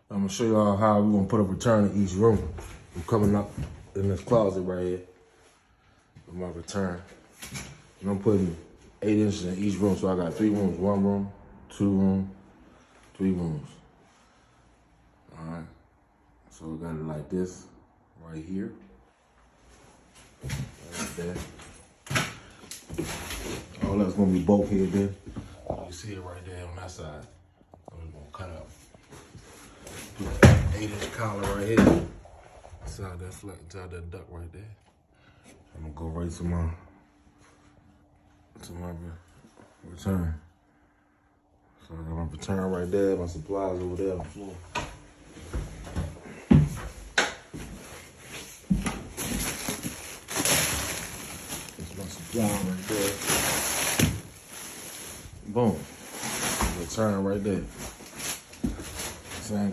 I'm gonna show y'all how we're gonna put a return in each room. I'm coming up in this closet right here with my return. And I'm putting 8 inches in each room. So I got 3 rooms, 1 room, 2 rooms, 3 rooms. All right. So we got it like this right here. Right there. All that's gonna be bulkhead there. You see it right there on that side. I'm just gonna cut out. Put that 8-inch collar right here. Inside that flat, inside that duct right there. I'm gonna go right to my return. So I got my return right there, my supplies over there on the floor. That's my supply right there. Boom. Return right there. Same